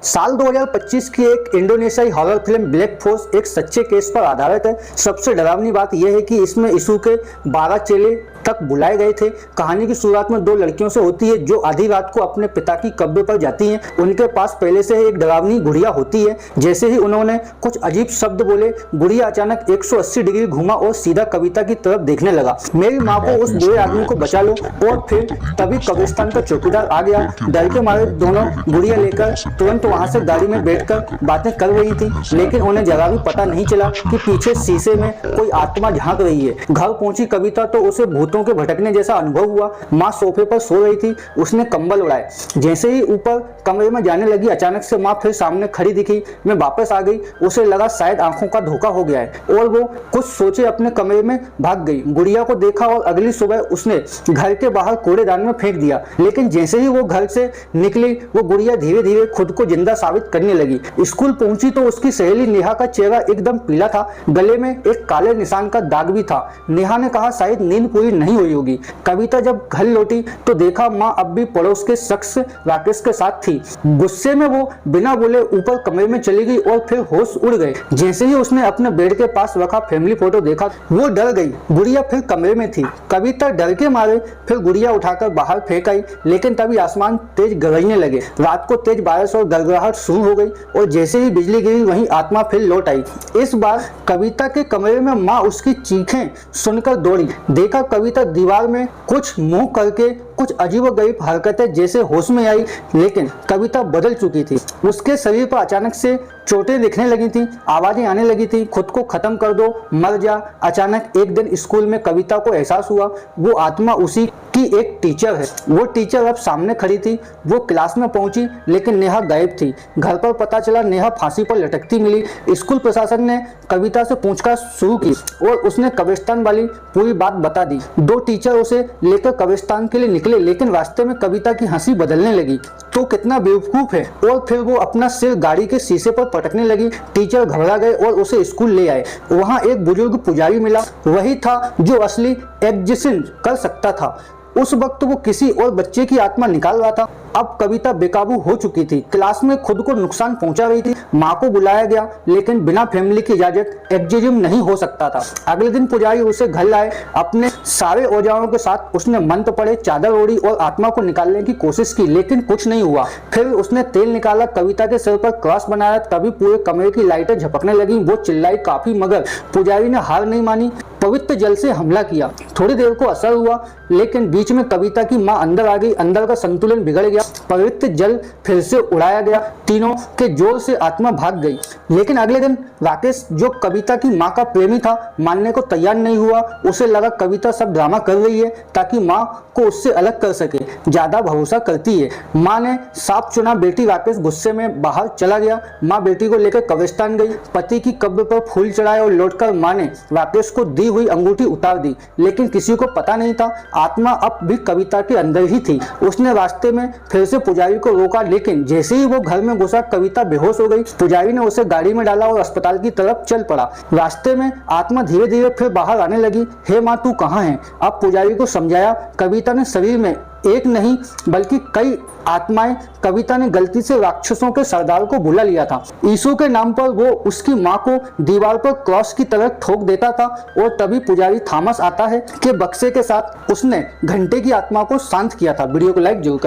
साल 2025 की एक इंडोनेशियाई हॉरर फिल्म ब्लैक फोर्स एक सच्चे केस पर आधारित है। सबसे डरावनी बात यह है कि इसमें यीशु के 12 चेले तक बुलाए गए थे। कहानी की शुरुआत में दो लड़कियों से होती है जो आधी रात को अपने पिता की कब्र पर जाती हैं। उनके पास पहले से ही एक डरावनी गुड़िया होती है। जैसे ही उन्होंने कुछ अजीब शब्द बोले, गुड़िया अचानक 180 डिग्री घुमा और सीधा कविता की तरफ देखने लगा। मेरी माँ को उस बुरे आदमी को बचा लो। और फिर तभी कब्रिस्तान का चौकीदार आ गया। डर के मारे दोनों गुड़िया लेकर तुरंत वहां से गाड़ी में बैठकर बातें कर रही थी, लेकिन उन्हें जरा भी पता नहीं चला कि पीछे शीशे में कोई आत्मा झांक रही है। घर पहुंची कविता तो उसे भूतों के भटकने जैसा अनुभव हुआ। माँ सोफे पर सो रही थी, उसने कंबल उड़ाए। जैसे ही ऊपर कमरे में जाने लगी, अचानक से माँ फिर सामने खड़ी दिखी। मैं वापस आ गई। उसे लगा शायद आंखों का धोखा हो गया है और वो कुछ सोचे अपने कमरे में भाग गई। गुड़िया को देखा और अगली सुबह उसने घर के बाहर कूड़ेदान में फेंक दिया। लेकिन जैसे ही वो घर से निकली, वो गुड़िया धीरे धीरे खुद को जिंदा साबित करने लगी। स्कूल पहुंची तो उसकी सहेली नेहा का चेहरा एकदम पीला था। गले में एक काले निशान का दाग भी था। नेहा ने कहा शायद नींद पूरी नहीं हुई होगी। कविता जब घर लौटी तो देखा माँ अब भी पड़ोस के शख्स राकेश के साथ थी। गुस्से में वो बिना बोले ऊपर कमरे में चली गई और फिर होश उड़ गए। जैसे ही उसने अपने बेड के पास रखा फैमिली फोटो देखा, वो डर गई। गुड़िया फिर कमरे में थी। कविता डर के मारे फिर गुड़िया उठाकर बाहर फेंक आई, लेकिन तभी आसमान तेज गरजने लगे। रात को तेज बारिश और गड़गड़ाहट शुरू हो गई और जैसे ही बिजली गिरी वहीं आत्मा फिर लौट आई। इस बार कविता के कमरे में माँ उसकी चीखें सुनकर दौड़ी। देखा कविता दीवार में कुछ मुंह करके कुछ अजीबोगरीब हरकतें जैसे होश में आई, लेकिन कविता बदल चुकी थी। उसके शरीर पर अचानक से चोटें दिखने लगी थी, आवाजें आने लगी थी, खुद को खत्म कर दो, मर जा। अचानक एक दिन स्कूल में कविता को एहसास हुआ वो आत्मा उसी की एक टीचर है। वो टीचर अब सामने खड़ी थी। वो क्लास में पहुंची, लेकिन नेहा गायब थी। घर पर पता चला नेहा फांसी पर लटकती मिली। स्कूल प्रशासन ने कविता से पूछताछ शुरू की और उसने कब्रिस्तान वाली पूरी बात बता दी। दो टीचर उसे लेकर कब्रिस्तान के लिए निकले, लेकिन रास्ते में कविता की हंसी बदलने लगी। तो कितना बेवकूफ है। और फिर वो अपना सिर गाड़ी के शीशे पर पटकने लगी। टीचर घबरा गए और उसे स्कूल ले आए। वहाँ एक बुजुर्ग पुजारी मिला। वही था जो असली एग्जिशन कर सकता था। उस वक्त वो किसी और बच्चे की आत्मा निकाल रहा था। अब कविता बेकाबू हो चुकी थी। क्लास में खुद को नुकसान पहुंचा रही थी। माँ को बुलाया गया, लेकिन बिना फैमिली की इजाजत एग्जिज्म नहीं हो सकता था। अगले दिन पुजारी उसे घर लाए। अपने सारे औजारों के साथ उसने मंत्र पढ़े, चादर ओढ़ी और आत्मा को निकालने की कोशिश की, लेकिन कुछ नहीं हुआ। फिर उसने तेल निकाला, कविता के सिर पर क्रॉस बनाया। तभी पूरे कमरे की लाइटें झपकने लगी। वो चिल्लाई काफी, मगर पुजारी ने हार नहीं मानी। पवित्र जल से हमला किया। थोड़ी देर को असर हुआ, लेकिन बीच में कविता की माँ अंदर आ गई। अंदर का संतुलन बिगड़ गया। पवित्र जल फिर से उड़ाया गया। तीनों के जोर से आत्मा भाग गई। लेकिन अगले दिन राकेश, जो कविता की माँ का प्रेमी था, मानने को तैयार नहीं हुआ। उसे लगा कविता सब ड्रामा कर रही है ताकि माँ को उससे अलग कर सके। ज्यादा भरोसा करती है। माँ ने साफ चुना। बेटी राकेश गुस्से में बाहर चला गया। माँ बेटी को लेकर कब्रिस्तान गई। पति की कब्र पर फूल चढ़ाए और लौटकर माँ ने राकेश को दी हुई अंगूठी उतार दी, लेकिन किसी को पता नहीं था आत्मा अब भी कविता के अंदर ही थी। उसने रास्ते में फिर से पुजारी को रोका, लेकिन जैसे ही वो घर में घुसा कविता बेहोश हो गई। पुजारी ने उसे गाड़ी में डाला और अस्पताल की तरफ चल पड़ा। रास्ते में आत्मा धीरे धीरे फिर बाहर आने लगी। हे माँ, तू कहाँ है? अब पुजारी को समझाया। कविता ने शरीर में एक नहीं बल्कि कई आत्माएं। कविता ने गलती से राक्षसों के सरदार को बुला लिया था। यीशु के नाम पर वो उसकी माँ को दीवार पर क्रॉस की तरह ठोक देता था। और तभी पुजारी थॉमस आता है कि बक्से के साथ उसने घंटे की आत्मा को शांत किया था। वीडियो को लाइक जरूर करें।